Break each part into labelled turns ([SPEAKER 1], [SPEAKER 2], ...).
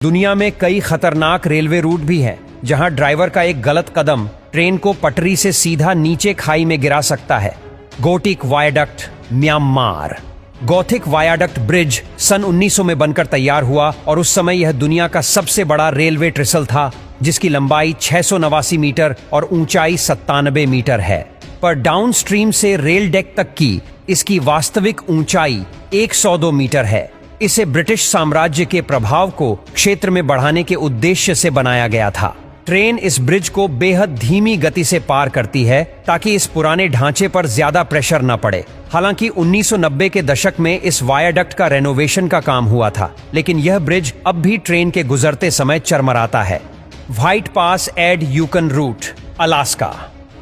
[SPEAKER 1] दुनिया में कई खतरनाक रेलवे रूट भी हैं, जहां ड्राइवर का एक गलत कदम ट्रेन को पटरी से सीधा नीचे खाई में गिरा सकता है। Gokteik viaduct, Myanmar. Gokteik viaduct bridge सन 1900 में बनकर तैयार हुआ और उस समय यह दुनिया का सबसे बड़ा रेलवे ट्रिसल था, जिसकी लंबाई 689 मीटर और ऊंचाई 97 मीटर है। पर डाउनस्ट्रीम से रेल डेक तक की इसकी वास्तविक ऊंचाई 102 मीटर है। इसे ब्रिटिश साम्राज्य के प्रभाव को क्षेत्र में बढ़ाने के उद्देश्य से बनाया गया था। ट्रेन इस ब्रिज को बेहद धीमी गति से पार करती है ताकि इस पुराने ढांचे पर ज्यादा प्रेशर न पड़े। हालांकि 1990 के दशक में इस वायाडक्ट का रेनोवेशन का काम हुआ था, लेकिन यह ब्रिज अब भी ट्रेन के गुजरते समय चरमराता है। व्हाइट पास एड यूकन रूट, अलास्का।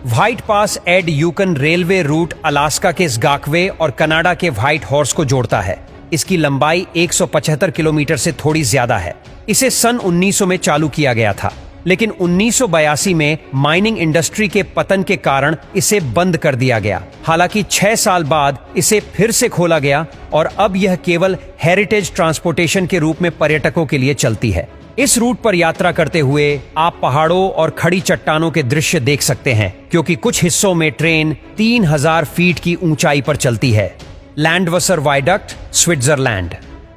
[SPEAKER 1] व्हाइट पास एड यूकन रेलवे रूट अलास्का के स्कागवे और कनाडा के व्हाइट हॉर्स को जोड़ता है। इसकी लंबाई 175 किलोमीटर से थोड़ी ज्यादा है। इसे सन 1900 में चालू किया गया था, लेकिन 1982 में माइनिंग इंडस्ट्री के पतन के कारण इसे बंद कर दिया गया। हालांकि 6 साल बाद इसे फिर से खोला गया और अब यह केवल हेरिटेज ट्रांसपोर्टेशन के रूप में पर्यटकों के लिए चलती है। इस रूट पर यात्रा करते हुए आप पहाड़ों और खड़ी चट्टानों के दृश्य देख सकते हैं, क्योंकि कुछ हिस्सों में ट्रेन 3000 फीट की ऊंचाई पर चलती है। लैंडवसर वायडक्ट, स्विट्जरलैंड।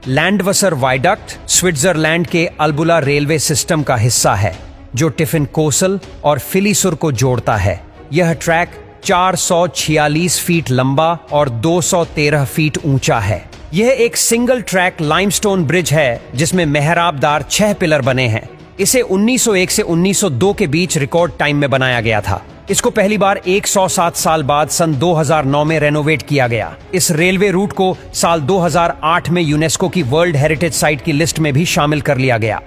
[SPEAKER 1] लैंडवसर वायडक्ट स्विट्जरलैंड के अल्बुला रेलवे सिस्टम का हिस्सा है, जो टिफिन कोसल और फिलीसुर को जोड़ता है। यह ट्रैक 446 फीट लंबा और 213 फीट ऊंचा है। यह एक सिंगल ट्रैक लाइमस्टोन ब्रिज है, जिसमें मेहराबदार 6 पिलर बने हैं। इसे 1901 से 1902 के बीच रिकॉर्ड टाइम में बनाया गया था। इसको पहली बार 107 साल बाद सन 2009 में रेनोवेट किया गया। इस रेलवे रूट को साल 2008 में यूनेस्को की वर्ल्ड हेरिटेज साइट की लिस्ट में भी शामिल कर लिया गया।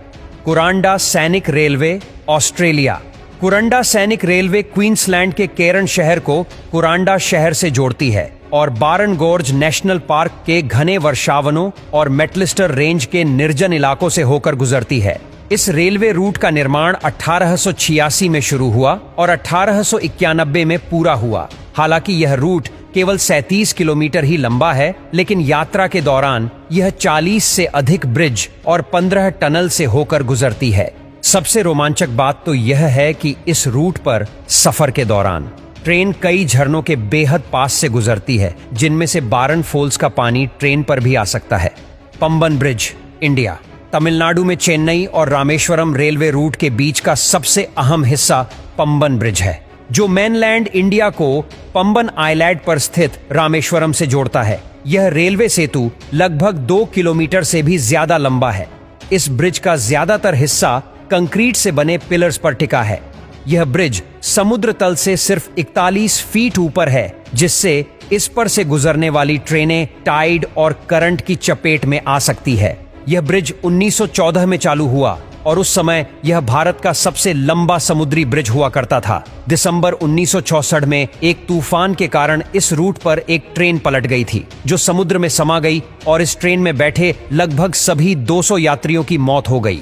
[SPEAKER 1] कुरांडा सैनिक रेलवे, ऑस्ट्रेलिया। कुरांडा सैनिक रेलवे क्वींसलैंड के केरन शहर को कुरांडा शहर से जोड़ती है और बारन गोर्ज नेशनल पार्क के घने वर्षावनों और मेटलिस्टर रेंज के निर्जन इलाकों से होकर गुजरती है। इस रेलवे रूट का निर्माण 1886 में शुरू हुआ और 1891 में पूरा हुआ। हालांकि यह रूट केवल 37 किलोमीटर ही लंबा है, लेकिन यात्रा के दौरान यह 40 से अधिक ब्रिज और 15 टनल से होकर गुजरती है। सबसे रोमांचक बात तो यह है कि इस रूट पर सफर के दौरान ट्रेन कई झरनों के बेहद पास से गुजरती है, जिनमें से बारन फॉल्स का पानी ट्रेन पर भी आ सकता है। Pamban bridge, India. तमिलनाडु में चेन्नई और रामेश्वरम रेलवे रूट के बीच का सबसे अहम हिस्सा पंबन ब्रिज है, जो मेनलैंड इंडिया को पंबन आइलैंड पर स्थित रामेश्वरम से जोड़ता है। यह रेलवे सेतु लगभग 2 किलोमीटर से भी ज्यादा लंबा है। इस ब्रिज का ज्यादातर हिस्सा कंक्रीट से बने पिलर्स पर टिका है। यह ब्रिज समुद्र तल से सिर्फ 41 फीट ऊपर है, जिससे इस पर से गुजरने वाली ट्रेनें टाइड और करंट की चपेट में आ सकती है। यह ब्रिज 1914 में चालू हुआ और उस समय यह भारत का सबसे लंबा समुद्री ब्रिज हुआ करता था। दिसंबर 1964 में एक तूफान के कारण इस रूट पर एक ट्रेन पलट गई थी, जो समुद्र में समा गई और इस ट्रेन में बैठे लगभग सभी 200 यात्रियों की मौत हो गई।